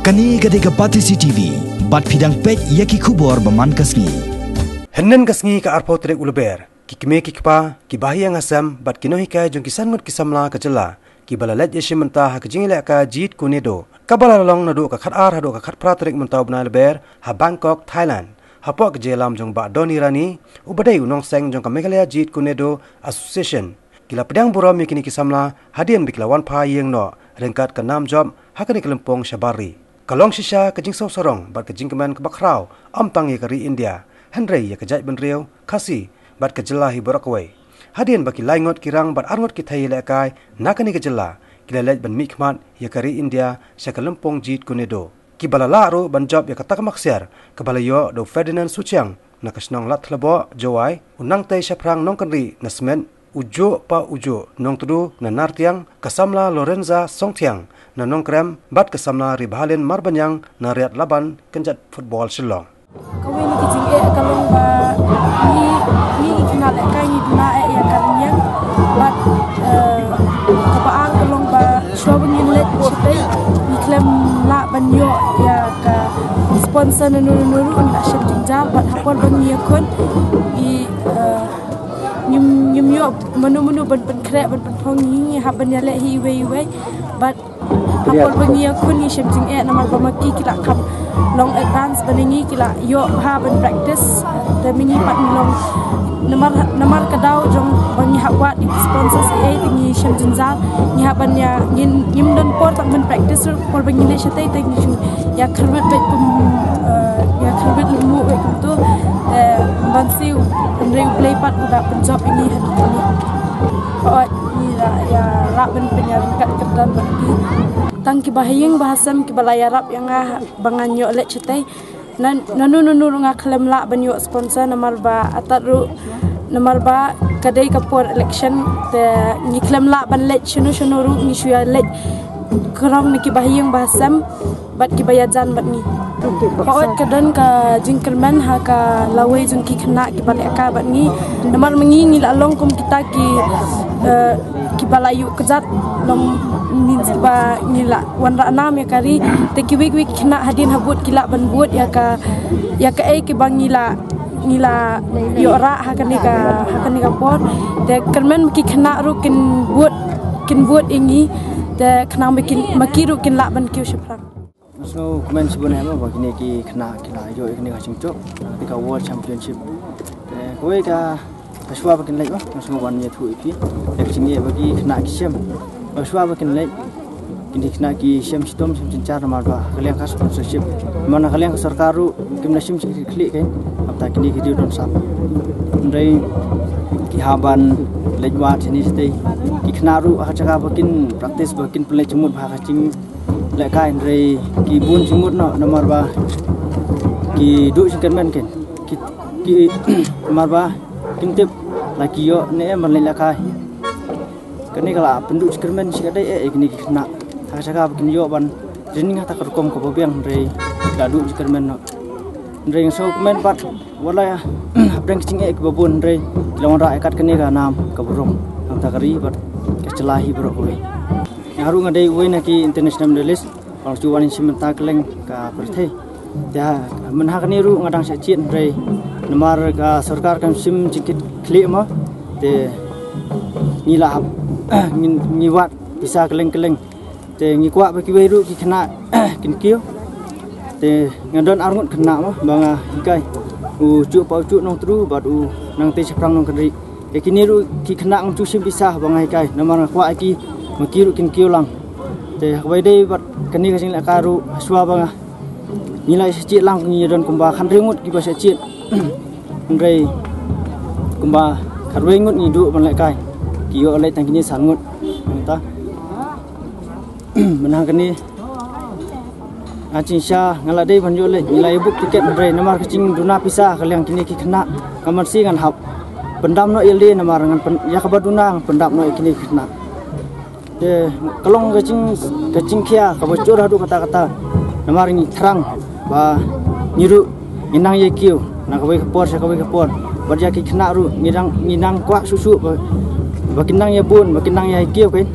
Kani gade ka Patisi TV, bat pidang pet yaki kubor baman kasngi. Hennen kasngi ka arpau trek uluber, ki kime ki kpa, ki bahia ngasam, bat kinohikai jong kisan ngut kisamla ka Jylla, ki balalet yeshi mentah ka Nongïalehkai Jeet Kune do. Ka balalong nadu ka khat ar hadu ka khat pra trek mentau bna leber, ha Bangkok, Thailand. Ha pok jelam jong ba doni rani, ubadai unong seng jong ka Nongïalehkai Jeet Kune do Association. Kila pedang buram mi kini kisamla, hadian bikila wan pa yeng no, rengkat ka nam job, hakani kelempong syabari. Kalong shisha ka jing sorong, bat ka jingkeman ka bakrau, amtang ye kari India, Henry ya ka jait benriau, kasi, bat ka Jylla hi borakway. Hadian baki laingot kirang bat arngot ki Nongïalehkai, nakani ka Jylla, kila lej ban mikmat ya kari India, sya kelempong Jeet Kune do. Ki balala ro ban job ya ka Takma Ksiar, ka balayo do Ferdinand Suchiang, na kasnong lat thlabo, jowai, unang tay syaprang nong kanri, na semen, ujo pa ujo nong tudu na nartiang kasamla Lorenza Songtiang na nong krem bat kasamla ribhalin marbanyang na riat laban kenjat football silong. Kawin ni kijing kalong ba ni Nongïalehkai ni duna ya kalian bat kapaang kalong ba showing let chite ni klem la banyo ya ka sponsor nuru nak ship jingjal bat hapon banyo kon i nyum yo menu ban krek ban phong ni ha ban ya le hi we but hapol bangi kun ni shim jing namar bamaki kila kam long advance ban ni kila yo ha ban practice the mini pat long namar kadau jong bangi ha wat sponsors ni shim jing zal ni ha ban ya nyim don por tak ban practice por bangi le shate te ni chu ya kharwet bet kum ya kharwet mu we kum tu ban siu Andrei play part udah penjob ini hari ini. Oh ini ya rap ben penyarkat kedan bagi. Tangki bahayeng bahasam ki balaya rap yang bangan yo lek cetai. Nanu nga klem la ban yo sponsor nomor ba ataru nomor ba kadai kapur election te ni klem la ban lek shunu ru ni shuya lek kurang ni ki bahayeng bahasam bat ki bayajan bat ni. Kawat kedan ka jingkerman ha ka lawai jung ki kena ki balik ka bat ni namar mengingi la long kum kita ki balayu kejat long min ba ni la wan ra nam ya kari te ki wik kena hadin habut kila ban buat ya ka ki bangi la yo ra ha kani ka por te kerman ki kena ru kin buat ingi te kena makiru kin la ban ki syafrang. So komen sebenarnya apa begini ki kena yo ini kasing cok ketika World Championship. Kowe ka paswa bakin lek so wan ye thu ipi ek singi bagi kena kisem. Paswa bakin lek kini kena ki sem sistem sem cincar marba kalian ka sponsorship mana kalian ka sarkaru kimnasim sikit klik kan apta kini ki don sap. Ndai ki haban lejwa sini stay ki kena ru ha jaga bakin praktis bakin play jemut ba kacing Nongïalehkai Andrei ki bun simut no nomor ba ki du singkermen ken ki nomor ba kintip lagi yo ne Nongïalehkai kani kala penduk singkermen sikadai kini kena ha saka bikin yo ban training ha tak kom ko biang Andrei ga du singkermen no Andrei so komen pat wala ya breng sing ke babun Andrei lawan ra ekat kani ga nam ka burung am takari bat ke celahi bro kowe haru ngadai we naki international medalist kalau cuan simenta keleng ka perthe ya menhakni ru ngadang sa Jeet Andrei namar ka sarkar kan sim cikit klik ma te nila ni wat bisa keleng te ngi kwa baki we ru ki kena kin kiu te ngadon arngut kena ma banga hikai u cu pau cu nong tru bat u nang te seprang nong kadri te kini ru ki kena ngcu sim bisa banga hikai namar kwa ki makiru kin kiulang te habai dei bat kani kasing la karu aswa banga nilai Jeet lang ni don kumba khan ringut ki ba Jeet Andrei kumba kharwengut ni du Nongïalehkai ki yo lai tang kini sangut ta menang kani acing sha ngala dei ban yo le nilai book tiket Andrei namar kacing duna pisah kaliang kini ki kena kamar si kan hap pendam no ilde namar ngan ya kabaduna pendam no kini kena kalong kacing kia kabocor hadu kata-kata namar ni terang ba niru inang ye kiu nak kawai kepor barja ki kena ru nginang kwa susu ba kinang ye bun ba kinang ye kiu kan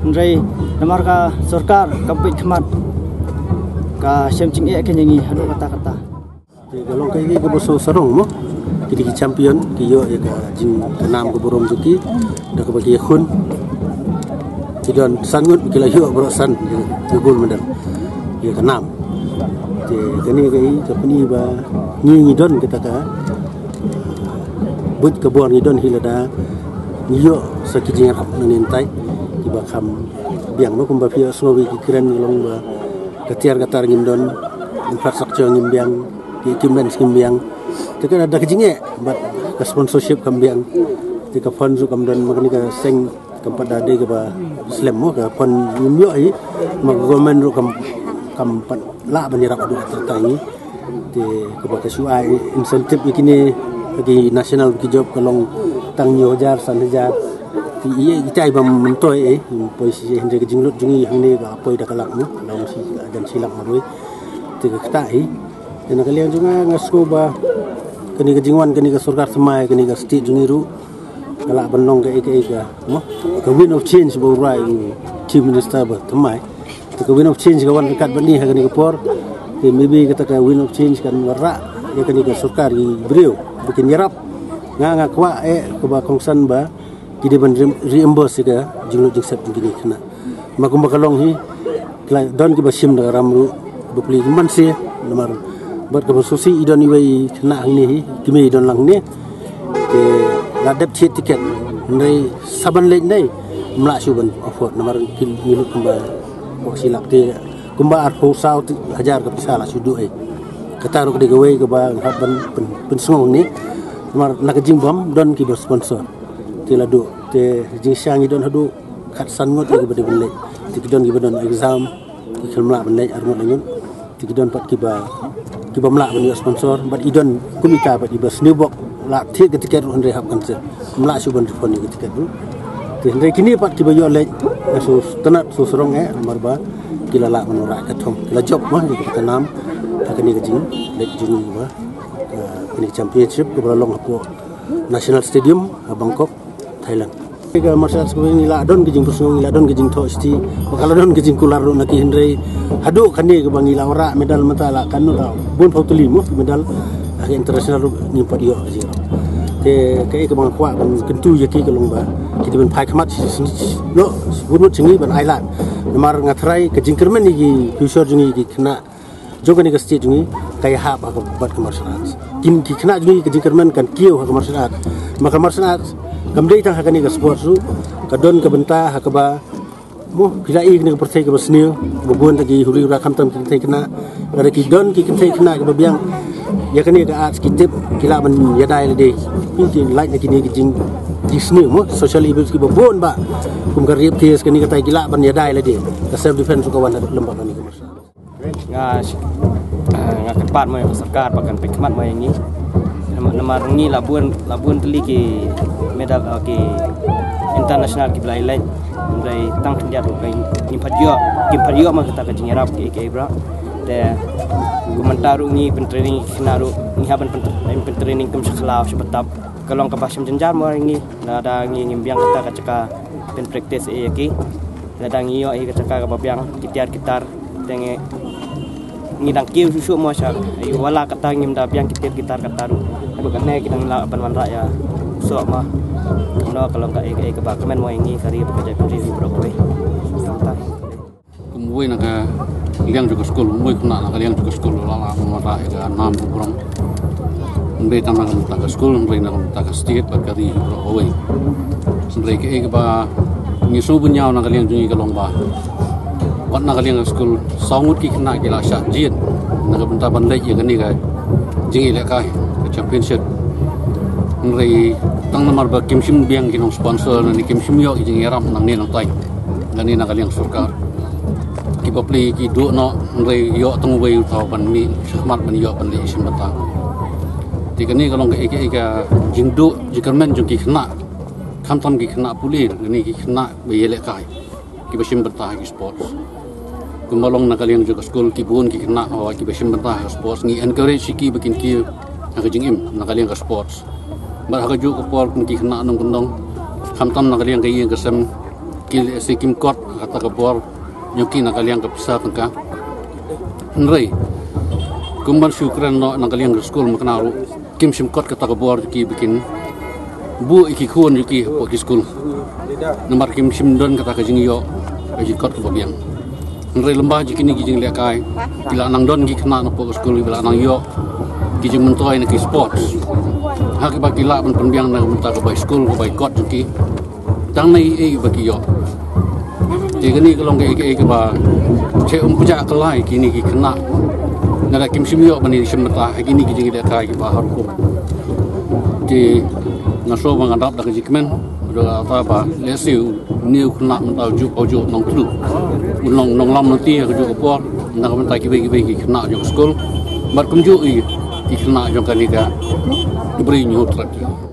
Andrei namar ka sarkar kapit khmat ka syam jing e kan yangi hadu kata-kata Kalau kayak ke boso sarong mo, kita ki champion, kiyo ya ka jing kanam ke borom tuki, dah ke bagi khun. Kita sangut kila yo berosan ke gol medal. Ya kanam. Jadi kini kai kapni ba ni don kita ka but ke bor ni don hilada yo sakijing rap nintai tiba kam biang mo kumba pia snowi ki keren long ba ketiar katar ngindon infrastruktur ngimbiang di kimben skimbiang jika ada kejinge but ke sponsorship kambiang jika fund su kamdan magani ka seng kampat dade ke ba slam mo ka fund nyumyo ai mag government ru kampat la banirap adu tertai di ke ba KSUI insentif ikini bagi national ki job kalong tang nyo jar san jar ti ye itai bam mentoi posisi hende ke jinglut jungi hangne ka apoi da kalak mo laung si dan silak maroi ti ka tai dan kalian juga ngasko ba kini kejingwan kini ke surgar semai kini ke state jungiru kalau benong ke mo ke win of change bo rai chief minister ba semai ke win of change kawan dekat bani kini ke por maybe kita ke win of change kan wara ya kini ke surgar beliau bikin nyerap nga kwa ke ba kongsan ba kidi ban reimburse ke jinglo jingsap gini kena makum bakalong hi don ke basim da ramru bupli man se nomor buat kebesusi idon iwai kena ini kimi idon lang ni ke ladap cik tiket ndai saban lek ndai mlak suban afford nomor milut kumba kok silak te kumba arpo sau hajar ke pisala sudu ai kataru ke gawe ke ba haban pensong ni nomor nak jing bom don ki sponsor te ladu te jing syang idon hadu kat san ngot ke bade benlek te don ki badon exam ki kelmla benlek armot ngun te don pat ki ba kiba melak bani sponsor bat idon kumita bat ibas new box la thi ke tiket ron rehab kan se melak suban telefon ke tiket tu te kini pat kiba yo lek so tanat so serong marba kila la menora ka thom kila job mah di tanam akani ke jing lek jing ba kini championship ke beralong hapo national stadium Bangkok Thailand ke martial arts ko ni la don ke jing pusung la don ke jing tho sti bakal don ke jing kular ro naki hindre hadu kani ke bangi la ora medal matala kanu ra bon fautuli mo medal international ni padio jing ke bang kwa ban kentu yaki ke longba kidi ben pai khamat no bunut jingi ban island namar ngatrai ke jing kermen ni future jingi ki kena jogani ke state jingi kaya ha ba bat martial arts kim ki kena jingi ke jing kermen kan kieu ha martial arts maka martial arts kamdei tang hakani ke sport su kadon ke benta hakaba mo pilai ni ke pertai ke basnil bobon tagi huri ura kamtam ki kena ada ki don ki kena ke babiang ya kani ke arts kitip kila ban yadai le dei pinti like ni kini jing disney mo social events ki bobon ba kum ka riep ties kani kata kila ban yadai le dei ka self defense ko wan lembak ni ke nga kepat mo yang sarkar bahkan pekmat mo yang ni nama ngi labuan teli ki medal ki international ki belai lain dari tang tunjat kai ni phadio ma kata ka jingerap ke bra de gumentaru ni pen training kinaru ni haban pen training kum sekhlau sebetap kalong ka basam jenjar mo ngi ada ngi ngimbiang kata ka caka pen practice ki ada ngi yo ka caka ka babiang kitar tenge ngidang kiu susu mo sya wala kata ngim da biang kitar kataru bukan nek kita ngelak ban raya so mah no kalau enggak ke bakmen mau ini kari bekerja kerja di Baroh santai kumui naga liang juga skul kumui kena naga liang juga skul lala mara ega nam kurang ndai tamang naga skul ndai naga state berkari Baroh ndai ke ba ngisu bunyau naga liang jungi kalong ba wat naga liang skul sangut ki kena kila syak Jeet naga bentar bandai ye gani ga Nongïalehkai championship ngri tang nomor ba kimsim biang kinong sponsor ni kimsim yo jing yaram nang ni nang tai ngani nang kaliang surkar ki popli ki do no ngri yo tong wei tau ban mi smat ban yo ban li sim batang ti kani kalong ke jing do jikermen jung ki khna kham tam ki khna puli ni ki khna Nongïalehkai ki basim batang ki sports kumalong na kaliang juga school ki bun ki kena awa ki basim batang sports ni encourage ki bikin ki nakajingim nakaliang ka sports bar hakaju ko por kun ki khna nong kondong khamtam nakaliang ka yeng kasam ki sikim kot kata ka por nyoki nakaliang ka pisa tangka Nrei kumban syukran no nang kaliang school maknaru kim sim kot kata kabor ki bikin bu iki khun ki po ki school nomor kim sim don kata ka jingyo ki kot ka biang nrei lembah jikini ki jing lekai bila nang don ki kena no po school bila nang yo ki jing mentoi na ki sports hak ba ki la ban penbiang na menta ka bai school ka bai kot ki tang nei e ba ki yo ni kalong ke ba che puja kelai kini ki kena nara kim simyo bani semata kini ki jing lekai ki ba harko di naso bang adap da jikmen do ata ba lesiu new kena mentau ju ojo nong tru nong lam nanti ka ju ko na ka mentai ki ki kena jo school bar kum ju ki kena jo kan ni ka beri nyut lagi